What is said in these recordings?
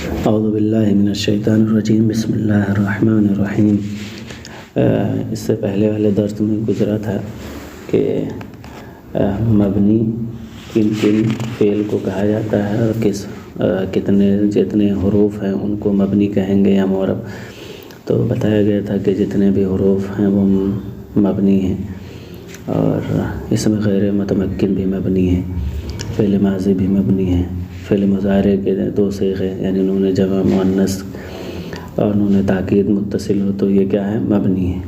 اعوذ باللہ من الشیطان الرجیم، بسم اللہ الرحمن الرحیم۔ اس سے پہلے والے درس میں گزرا تھا کہ مبنی کن کن فعل کو کہا جاتا ہے اور جتنے حروف ہیں ان کو مبنی کہیں گے یا معرب۔ تو بتایا گیا تھا کہ جتنے بھی حروف ہیں وہ مبنی ہیں، اور اس میں غیر متمکن بھی مبنی ہے، فعل ماضی بھی مبنی ہے، فعل مضارع کے دو صیغے یعنی نون جمع مؤنث اور نون تاکید متصل ہو تو یہ کیا ہے، مبنی ہے۔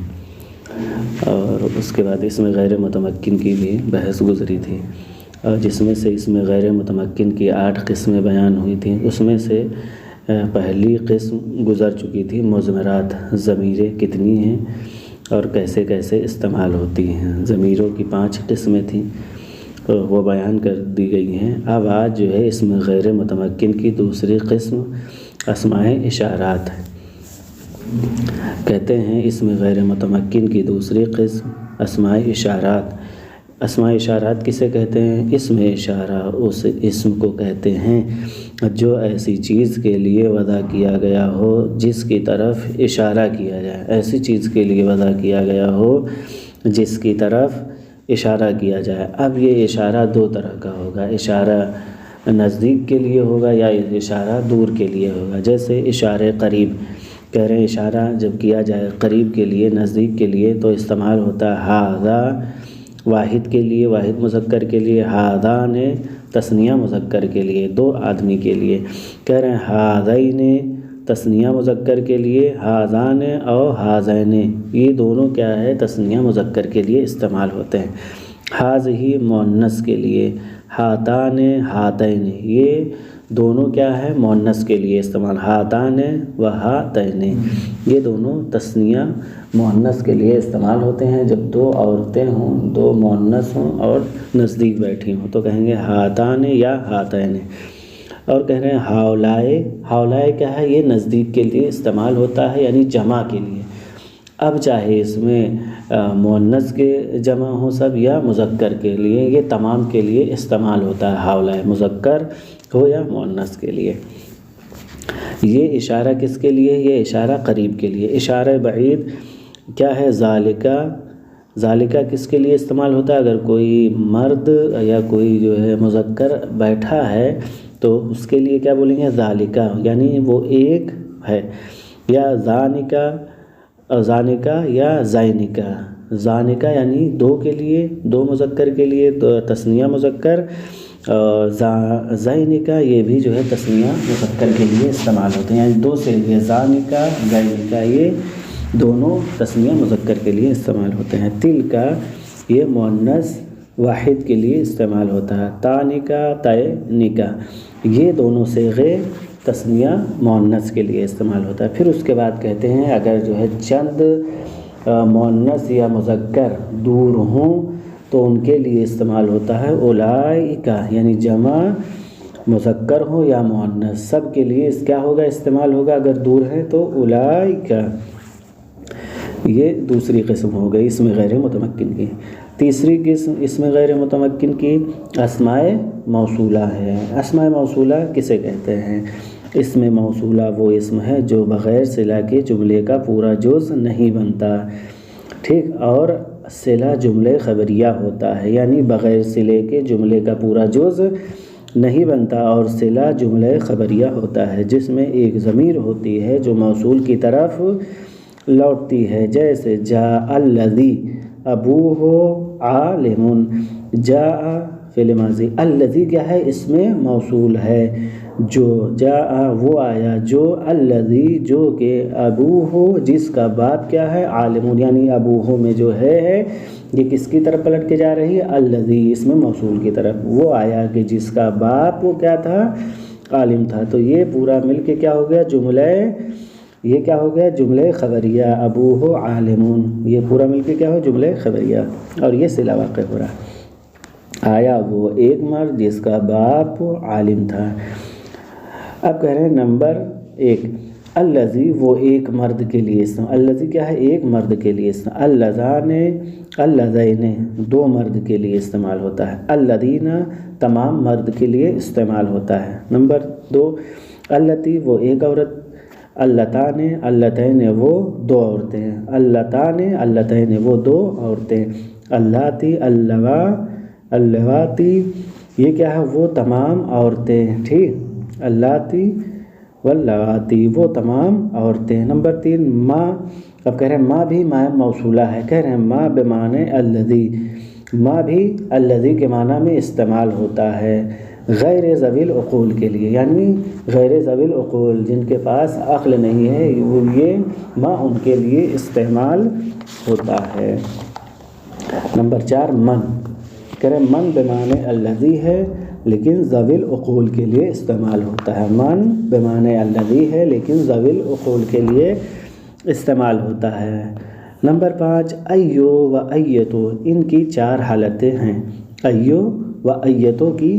اور اس کے بعد اس میں غیر متمکن کی بھی بحث گزری تھی، اور جس میں سے اس میں غیر متمکن کی 8 قسمیں بیان ہوئی تھیں۔ اس میں سے پہلی قسم گزر چکی تھی، مضمرات، ضمیریں کتنی ہیں اور کیسے کیسے استعمال ہوتی ہیں۔ ضمیروں کی 5 قسمیں تھیں، وہ بیان کر دی گئی ہیں۔ اب آج جو ہے اس میں غیر متمکن کی دوسری قسم اسماء اشارات ہے۔ کہتے ہیں اس میں غیر متمکن کی دوسری قسم اسماء اشارات۔ اسماء اشارات کسے کہتے ہیں؟ اسم اشارہ اس اسم کو کہتے ہیں جو ایسی چیز کے لیے وضع کیا گیا ہو جس کی طرف اشارہ کیا جائے، ایسی چیز کے لیے وضع کیا گیا ہو جس کی طرف اشارہ کیا جائے۔ اب یہ اشارہ 2 طرح کا ہوگا، اشارہ نزدیک کے لیے ہوگا یا اشارہ دور کے لیے ہوگا۔ جیسے اشارہ قریب، کہہ رہے ہیں اشارہ جب کیا جائے قریب کے لیے، نزدیک کے لیے، تو استعمال ہوتا ہے ھذا واحد کے لیے، واحد مذکر کے لیے، ھذان تثنیہ مذکر کے لیے، 2 آدمی کے لیے۔ کہہ رہے ہیں ھذین تثنیہ مذکر کے لیے، ھذان اور ھذین یہ دونوں کیا ہے، تثنیہ مذکر کے لیے استعمال ہوتے ہیں۔ ھذہ مؤنث کے لیے، ھاتان ھاتین یہ دونوں کیا ہے، مؤنث کے لیے استعمال، ھاتان و ھاتین یہ دونوں تثنیہ مؤنث کے لیے استعمال ہوتے ہیں۔ جب 2 عورتیں ہوں، 2 مؤنث ہوں اور نزدیک بیٹھی ہوں تو کہیں گے ھاتان یا ھاتین۔ اور کہہ رہے ہیں ہؤلاء، ہؤلاء کیا ہے، یہ نزدیک کے لیے استعمال ہوتا ہے یعنی جمع کے لیے۔ اب چاہے اس میں مؤنث کے جمع ہو سب یا مذکر کے لیے، یہ تمام کے لیے استعمال ہوتا ہے، ہؤلاء مذکر ہو یا مؤنث کے لیے۔ یہ اشارہ کس کے لیے؟ یہ اشارہ قریب کے لیے۔ اشارہ بعید کیا ہے؟ ذالکہ، ذالکہ کس کے لیے استعمال ہوتا ہے؟ اگر کوئی مرد یا کوئی جو ہے مذکر بیٹھا ہے تو اس کے لیے کیا بولیں گے؟ ذالکہ، یعنی وہ ایک ہے، یا ذانکہ، ذانکہ یا زینکہ۔ ذانکہ یعنی 2 کے لیے، 2 مذکر کے لیے تثنیہ مذکر، اور زینکہ یہ بھی جو ہے تثنیہ مذکر کے لیے استعمال ہوتے ہیں، یعنی 2 سے لیے ذانکہ زینکہ یہ دونوں تثنیہ مذکر کے لیے استعمال ہوتے ہیں۔ تلکہ یہ مؤنث واحد کے لیے استعمال ہوتا ہے، تانکہ تینکہ یہ دونوں صیغے تثنیہ مؤنث کے لیے استعمال ہوتا ہے۔ پھر اس کے بعد کہتے ہیں اگر جو ہے چند مؤنث یا مذکر دور ہوں تو ان کے لیے استعمال ہوتا ہے اولئک، یعنی جمع مذکر ہو یا مؤنث سب کے لیے اس کیا ہوگا، استعمال ہوگا۔ اگر دور ہیں تو اولئک، یہ دوسری قسم ہو گئی اس میں غیر متمکن کی۔ تیسری قسم اس میں غیر متمکن کی اسماء موصولہ ہے۔ اسماء موصولہ کسے کہتے ہیں؟ اسم موصولہ وہ اسم ہے جو بغیر صلہ کے جملے کا پورا جز نہیں بنتا، ٹھیک، اور صلہ جملے خبریہ ہوتا ہے، یعنی بغیر صلے کے جملے کا پورا جز نہیں بنتا اور صلہ جملے خبریہ ہوتا ہے، جس میں ایک ضمیر ہوتی ہے جو موصول کی طرف لوٹتی ہے، جیسے جاء الذی ابوہ عالم، جاء فعل ماضی، الذی کیا ہے، اس میں موصول ہے، جو جاء وہ آیا، جو الذی جو کہ ابوہ جس کا باپ کیا ہے، عالم، یعنی ابوہ میں جو ہے یہ کس کی طرف پلٹ کے جا رہی ہے، الذی اس میں موصول کی طرف، وہ آیا کہ جس کا باپ وہ کیا تھا، عالم تھا۔ تو یہ پورا مل کے کیا ہو گیا، جملہ، یہ کیا ہو گیا، جملہ خبریہ، ابوہ عالمون، یہ پورا مل کے کیا ہو، جملہ خبریہ، اور یہ صلہ واقع ہو رہا، آیا وہ ایک مرد جس کا باپ عالم تھا۔ اب کہہ رہے ہیں نمبر 1، الذی وہ ایک مرد کے لیے استعمال، الذی کیا ہے، ایک مرد کے لیے استعمال، اللذان اللذین 2 مرد کے لیے استعمال ہوتا ہے، الذین تمام مرد کے لیے استعمال ہوتا ہے۔ نمبر 2، اللتی وہ ایک عورت، اللتان اللتین وہ دو عورتیں، اللتان اللتین وہ دو عورتیں، اللاتی اللواتی یہ کیا ہے وہ تمام عورتیں، ٹھیک، اللاتی واللواتی وہ تمام عورتیں۔ نمبر 3 ما، اب کہہ رہے ہیں ما بھی ما موصولہ ہے، کہہ رہے ہیں ما بمعنی الذی، ما بھی الذی کے معنی میں استعمال ہوتا ہے غیر ذوی العقول کے لیے، یعنی غیر ذوی العقول جن کے پاس عقل نہیں ہے وہ یہ ما ان کے لیے استعمال ہوتا ہے۔ نمبر 4 من، کہہ رہے ہیں من بمعنی الذی ہے لیکن ذوی العقول کے لیے استعمال ہوتا ہے، من بمعنی الذی ہے لیکن ذوی العقول کے لیے استعمال ہوتا ہے۔ نمبر 5 ایو و ایتو، ان کی 4 حالتیں ہیں، ایو و ایتو کی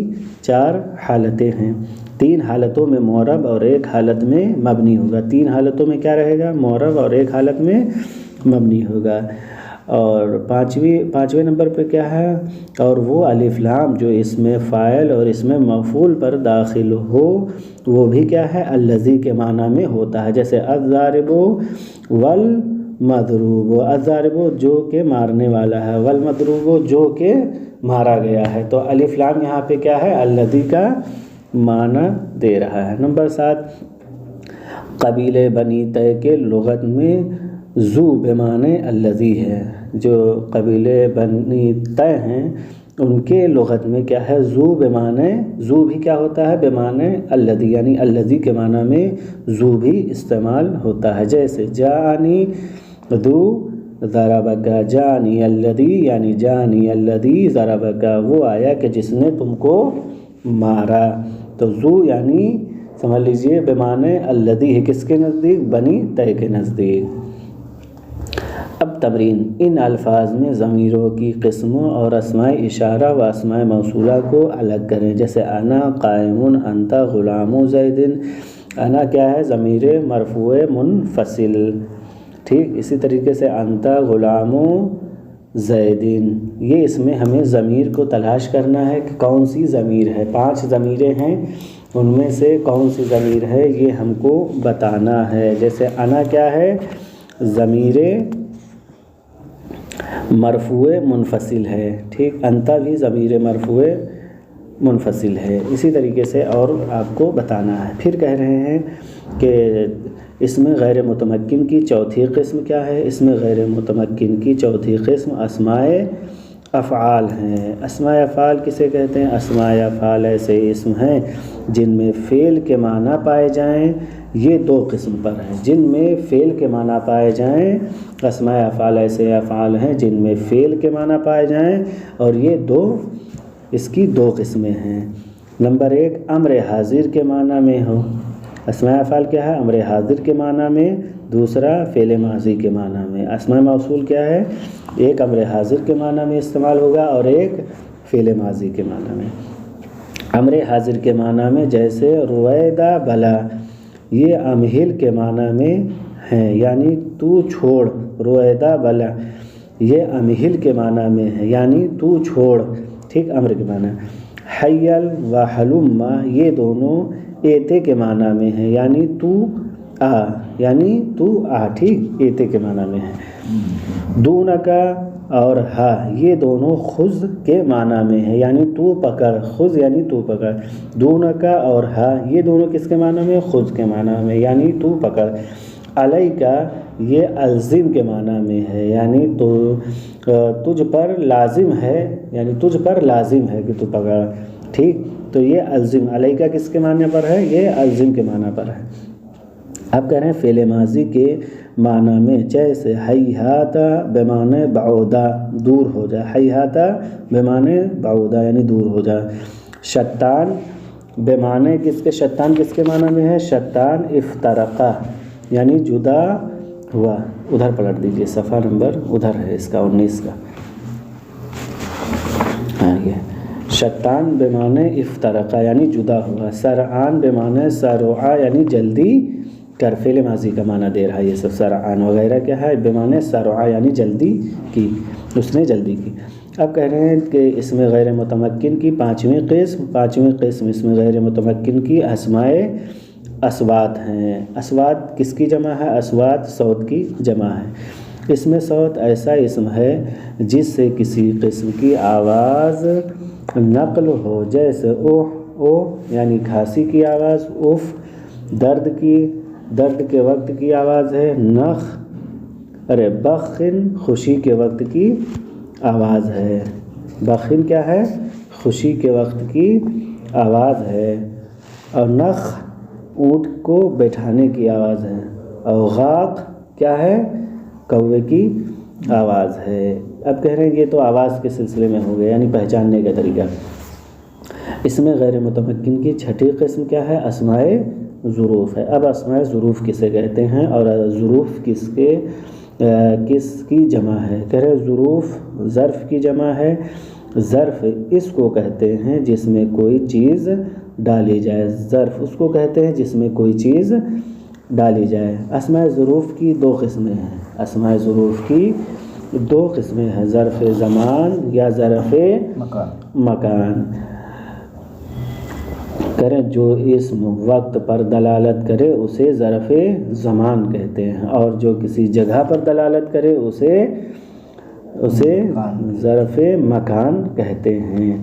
4 حالتیں ہیں، 3 حالتوں میں معرب اور 1 حالت میں مبنی ہوگا، 3 حالتوں میں کیا رہے گا معرب اور 1 حالت میں مبنی ہوگا۔ اور پانچویں نمبر پہ کیا ہے، اور وہ الف لام جو اس میں فاعل اور اس میں مفعول پر داخل ہو وہ بھی کیا ہے الذی کے معنی میں ہوتا ہے، جیسے الضارب والمضروب، الضارب جو کہ مارنے والا ہے، والمضروب جو کہ مارا گیا ہے، تو الف لام یہاں پہ کیا ہے الذی کا معنی دے رہا ہے۔ نمبر 7 قبیلے بنی تے کے لغت میں ذو بمعنی الذی ہے، جو قبیلے بنی تے ہیں ان کے لغت میں کیا ہے ذو بمعنی، ذو بھی کیا ہوتا ہے بمعنی الذی، یعنی الذی کے معنی میں ذو بھی استعمال ہوتا ہے، جیسے جانی ذو ضربک، جانی الذی یعنی جانی الذی ضربک، وہ آیا کہ جس نے تم کو مارا، تو ذو یعنی سمجھ لیجئے بمعنی الذی ہے کس کے نزدیک بنی تے کے نزدیک۔ اب تمرین، ان الفاظ میں ضمیروں کی قسموں اور اسماء اشارہ و اسماء موصولہ کو الگ کریں، جیسے انا قائم، انت غلام زید، انا کیا ہے ضمیر مرفوع منفصل، ٹھیک، اسی طریقے سے انت غلام زید، یہ اس میں ہمیں ضمیر کو تلاش کرنا ہے کہ کون سی ضمیر ہے، 5 ضمیریں ہیں ان میں سے کون سی ضمیر ہے یہ ہم کو بتانا ہے۔ جیسے انا کیا ہے ضمیر مرفوع منفصل ہے، ٹھیک، انتا بھی ضمیر مرفوع منفصل ہے، اسی طریقے سے اور آپ کو بتانا ہے۔ پھر کہہ رہے ہیں کہ اس میں غیر متمکن کی چوتھی قسم کیا ہے، اس میں غیر متمکن کی چوتھی قسم اسماء افعال ہیں۔ اسماء افعال کسے کہتے ہیں، اسماء افعال ایسے اسم ہیں جن میں فعل کے معنی پائے جائیں، یہ 2 قسم پر ہیں، جن میں فعل کے معنی پائے جائیں، اسماء افعال ایسے افعال ہیں جن میں فعل کے معنی پائے جائیں، اور یہ اس کی 2 قسمیں ہیں۔ نمبر 1 امر حاضر کے معنی میں ہو، اسماء افعال کیا ہے امر حاضر کے معنی میں، دوسرا فعل ماضی کے معنی میں۔ اسماء موصول کیا ہے، ایک امر حاضر کے معنی میں استعمال ہوگا اور ایک فعل ماضی کے معنی میں۔ امر حاضر کے معنی میں جیسے رویدہ بلا، یہ امہل کے معنی میں ہیں، یعنی تو چھوڑ، رویدہ بلا یہ امہل کے معنی میں ہے، یعنی تو چھوڑ، ٹھیک، امر کے معنی۔ حیل و حلم یہ دونوں ایتے کے معنی میں ہیں، یعنی تو آ، یعنی تو آ، ٹھیک، ایتے کے معنی میں ہے۔ دونکا اور ہا یہ دونوں خذ کے معنی میں ہے، یعنی تو پکڑ، خذ یعنی تو پکڑ، دونکا اور ہا یہ دونوں کس کے معنی میں، خذ کے معنی میں، یعنی تو پکڑ۔ علیکا یہ الزم کے معنی میں ہے، یعنی تو تجھ پر لازم ہے، یعنی تجھ پر لازم ہے کہ تو پکڑ، ٹھیک، تو یہ الزم، علیکا کس کے معنی پر ہے، یہ الزم کے معنی پر ہے۔ اب کہہ رہے ہیں فعل ماضی کے معنی میں، جیسے حیہات بمعنی بعودہ دور ہو جا، حیہات بمعنی بعودہ یعنی دور ہو جا۔ شتان بمعنی کس کے، شتان کس کے معنی میں ہے، شتان افترقہ یعنی جدا ہوا، ادھر پلٹ دیجئے صفحہ نمبر ادھر ہے اس کا 19 کا، یہ شتان بمعنی افترقہ یعنی جدا ہوا۔ سرعان بمعنی سرعا یعنی جلدی کر، فعل ماضی کا معنی دے رہا ہے یہ سب، سرعان وغیرہ کیا ہے بمعنی سرعا یعنی جلدی کی، اس نے جلدی کی۔ اب کہہ رہے ہیں کہ اس میں غیر متمکن کی 5ویں قسم اس میں غیر متمکن کی اسماء اصوات ہیں۔ اصوات کس کی جمع ہے؟ اصوات صوت کی جمع ہے۔ اس میں صوت ایسا اسم ہے جس سے کسی قسم کی آواز نقل ہو، جیسے اوہ او یعنی کھانسی کی آواز، اف درد کے وقت کی آواز ہے، بخن خوشی کے وقت کی آواز ہے۔ بخن کیا ہے؟ خوشی کے وقت کی آواز ہے۔ اور نخ اونٹ کو بیٹھانے کی آواز ہے۔ اور غاق کیا ہے؟ کوے کی آواز ہے۔ اب کہہ رہے ہیں یہ تو آواز کے سلسلے میں ہو گیا، یعنی پہچاننے کا طریقہ۔ اس میں غیر متمکن کی چھٹی قسم کیا ہے؟ اسماء ظروف ہے۔ اب اسماء ظروف کسے کہتے ہیں اور ظروف کس کی جمع ہے؟ کہہ رہے ظروف ظرف کی جمع ہے۔ ظرف اس کو کہتے ہیں جس میں کوئی چیز ڈالی جائے، ظرف اس کو کہتے ہیں جس میں کوئی چیز ڈالی جائے۔ اسماء ظروف کی دو قسمیں ہیں، اسماء ظروف کی دو قسمیں ہیں، ظرف زمان یا ظرف مکان۔ کریں جو اسم وقت پر دلالت کرے اسے ظرف زمان کہتے ہیں، اور جو کسی جگہ پر دلالت کرے اسے ظرف مکان کہتے ہیں۔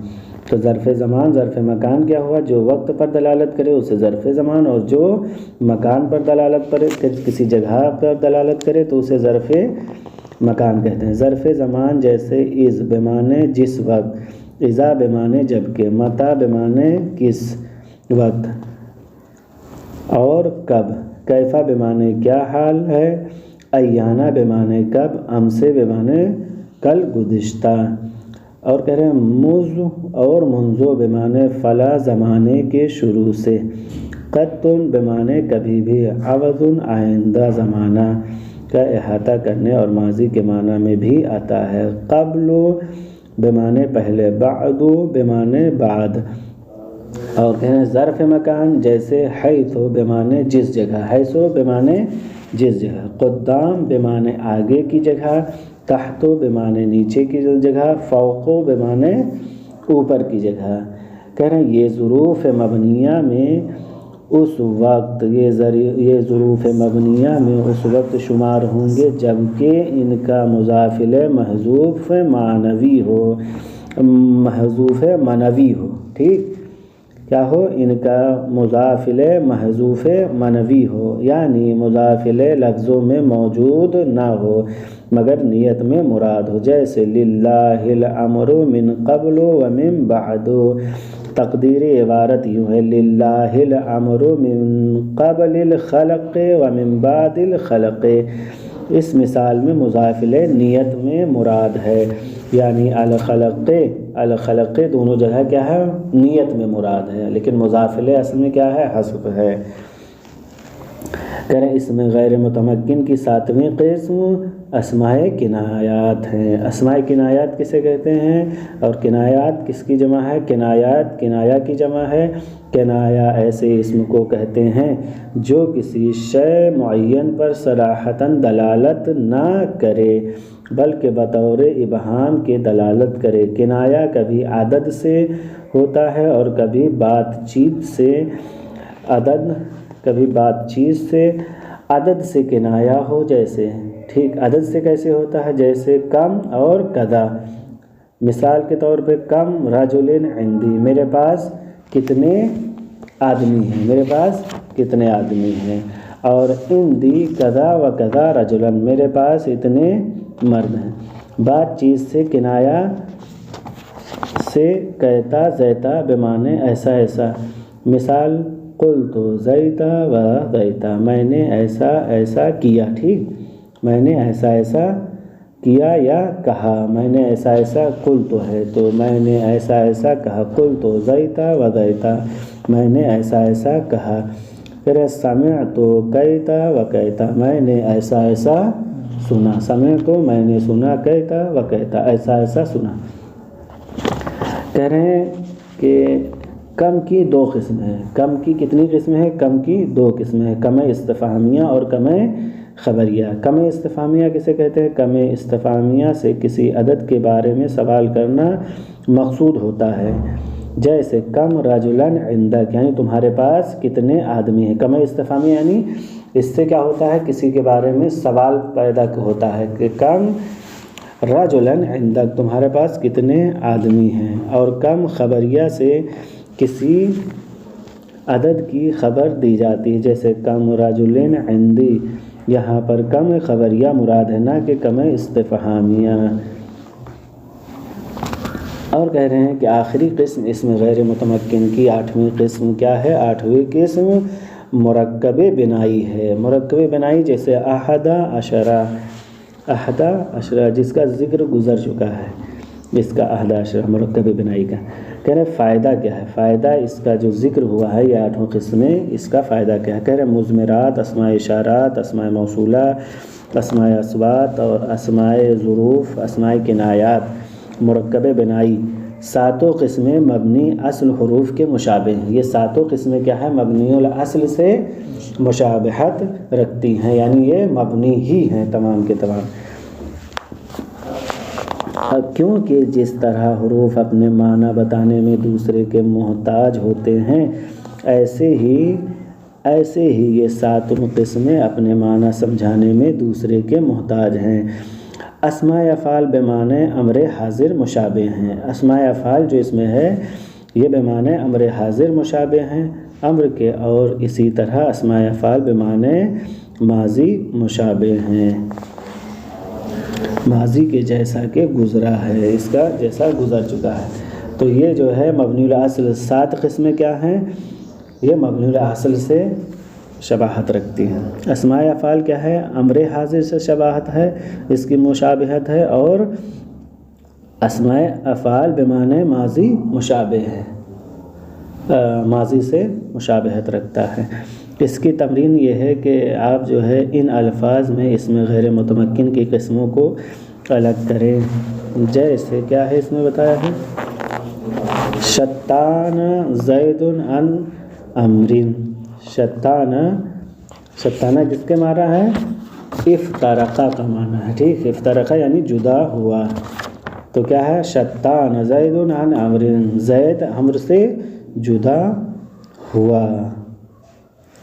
تو ظرف زمان ظرف مکان کیا ہوا؟ جو وقت پر دلالت کرے اسے ظرف زمان، اور جو مکان پر دلالت کرے، کسی جگہ پر دلالت کرے تو اسے ظرف مکان کہتے ہیں۔ ظرف زمان جیسے اذ بمانے جس وقت، اذا بمانے جبکہ، متی بمانے کس وقت، اور کب، کیفا بمانے کیا حال ہے، ایانا بمانے کب، امسے بمانے کل گزشتہ، اور کہہ رہے ہیں مز اور منذ بمانے فلا زمانے کے شروع سے، قطن بمانے کبھی بھی، عوض آئندہ زمانہ کا احاطہ کرنے اور ماضی کے معنی میں بھی آتا ہے، قبل بمانے پہلے، بعد بمانے بعد، اور کہہ رہے ہیں ظرف مکان جیسے حیث بمانے جس جگہ، حیث بمانے جس جگہ، قدام بمانے آگے کی جگہ، تحت بمانے نیچے کی جگہ، فوق بمانے اوپر کی جگہ۔ کہہ رہے ہیں یہ ظروف مبنیہ میں اس وقت یہ ظروف مبنیہ میں اس وقت شمار ہوں گے جبکہ ان کا مضاف محذوف معنوی ہو، ٹھیک کیا ہو؟ ان کا مضاف محذوف معنوی ہو، یعنی مضاف لفظوں میں موجود نہ ہو مگر نیت میں مراد ہو، جیسے للہ الامر من قبل ومن بعد۔ تقدیر عبارت یوں ہے للہ الامر من قبل الخلق ومن بعد الخلق۔ اس مثال میں مضاف نیت میں مراد ہے، یعنی الخلق دونوں جگہ کیا ہے؟ نیت میں مراد ہے، لیکن مضاف اصل میں کیا ہے؟ حذف ہے۔ کریں اس میں غیر متمکن کی ساتویں قسم اسماء کنایات ہیں۔ اسماء کنایات کسے کہتے ہیں اور کنایات کس کی جمع ہے؟ کنایات کنایہ کی جمع ہے۔ کنایہ ایسے اسم کو کہتے ہیں جو کسی شے معین پر صراحتاً دلالت نہ کرے بلکہ بطور ابہام کے دلالت کرے۔ کنایہ کبھی عدد سے ہوتا ہے اور کبھی بات چیت سے۔ عدد سے کنایہ ہو جیسے، ٹھیک عدد سے کیسے ہوتا ہے؟ جیسے کم اور کذا۔ مثال کے طور پہ کم رجل عندی، میرے پاس کتنے آدمی ہیں، اور عندی کذا و کذا رجلا، میرے پاس اتنے مرد ہیں۔ بات چیت سے کنایہ سے کہتا زیتا بمانے ایسا ایسا۔ مثال قلت زیتا و زیتا، میں نے ایسا ایسا کیا، ٹھیک میں نے ایسا ایسا کیا یا کہا، میں نے ایسا ایسا قلت ہے تو میں نے ایسا ایسا کہا، قلت زیتا و زیتا، میں نے ایسا ایسا کہا۔ پھر سمعت کیتا و کیتا، میں نے ایسا ایسا سنا، سمعت میں نے سنا، کیتا و کیتا ایسا ایسا سنا۔ کہہ رہے ہیں کہ کم کی دو قسم ہیں۔ کم کی کتنی قسمیں ہیں؟ کم کی دو قسمیں ہیں، کم استفہامیہ اور کم خبریہ۔ کم استفہامیہ کسے کہتے ہیں؟ کم استفہامیہ سے کسی عدد کے بارے میں سوال کرنا مقصود ہوتا ہے، جیسے کم رجلن عندک یعنی تمہارے پاس کتنے آدمی ہیں. کم استفہامی یعنی اس سے کیا ہوتا ہے, کسی کے بارے میں سوال پیدا ہوتا ہے کہ کم رجلن عندک تمہارے پاس کتنے آدمی ہیں. اور کم خبریہ سے کسی عدد کی خبر دی جاتی ہے, جیسے کم رجلن عندی, یہاں پر کم خبریہ مراد ہے نہ کہ کم استفہامیہ. اور کہہ رہے ہیں کہ آخری قسم اسم غیر متمکن کی 8ویں قسم کیا ہے؟ 8ویں قسم مرکب بنائی ہے. مرکب بنائی جیسے احد عشرہ جس کا ذکر گزر چکا ہے, اس کا احد عشرہ مرکب بنائی کا. کہہ رہے فائدہ کیا ہے؟ فائدہ اس کا جو ذکر ہوا ہے یہ 8 قسمیں, اس کا فائدہ کیا ہے؟ کہہ رہے مضمرات, اسماء اشارات, اسماء موصولہ, اسماء اثبات اور اسماء ظروف, اسماء کنایات. مرکب بنائی 7 قسمیں مبنی اصل حروف کے مشابہ ہیں. یہ 7 قسمیں کیا ہے؟ مبنی الاصل سے مشابہت رکھتی ہیں, یعنی یہ مبنی ہی ہیں تمام کے تمام. کیونکہ جس طرح حروف اپنے معنی بتانے میں دوسرے کے محتاج ہوتے ہیں, ایسے ہی یہ 7 قسمیں اپنے معنی سمجھانے میں دوسرے کے محتاج ہیں. اسماء افعال بمعنی امر حاضر مشابہ ہیں. اسماء افعال جو اس میں ہے یہ بمعنی امر حاضر مشابہ ہیں امر کے, اور اسی طرح اسماء افعال بمعنی ماضی مشابہ ہیں, ماضی کے جیسا کہ گزرا ہے, اس کا جیسا گزر چکا ہے. تو یہ جو ہے مبنی الاصل 7 قسمیں کیا ہیں؟ یہ مبنی الاصل سے شباہت رکھتی ہیں. اسماء افعال کیا ہے؟ امر حاضر سے شباہت ہے, اس کی مشابہت ہے, اور اسماء افعال بمعنی ماضی مشابہ ہے, ماضی سے مشابہت رکھتا ہے. اس کی تمرین یہ ہے کہ آپ جو ہے ان الفاظ میں اسم غیر متمکن کی قسموں کو الگ کریں. جیسے کیا ہے اس میں بتایا ہے, شتان زید عن عمرین. شتانہ جس کے معنی ہے افترقہ کا معنی ہے, ٹھیک. افترقہ یعنی جدا ہوا. تو کیا ہے؟ شتان زید عن عمرین, زید عمر سے جدا ہوا.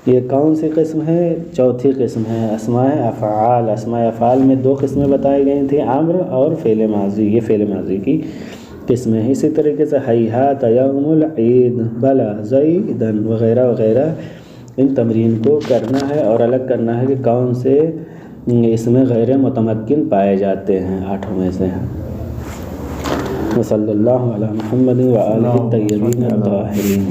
یہ کون سی قسم ہے؟ 4تھی قسم ہے اسماء افعال. اسماء افعال میں 2 قسمیں بتائی گئی تھیں, امر اور فعل ماضی. یہ فعل ماضی کی قسمیں ہیں. اسی طریقے سے ہیہات یوم العید, بلا زیدن وغیرہ وغیرہ. ان تمرین کو کرنا ہے اور الگ کرنا ہے کہ کون سے اس میں غیر متمکن پائے جاتے ہیں 8 میں سے. وصلی اللہ علی محمد وآلہ الطیبین الطاہرین.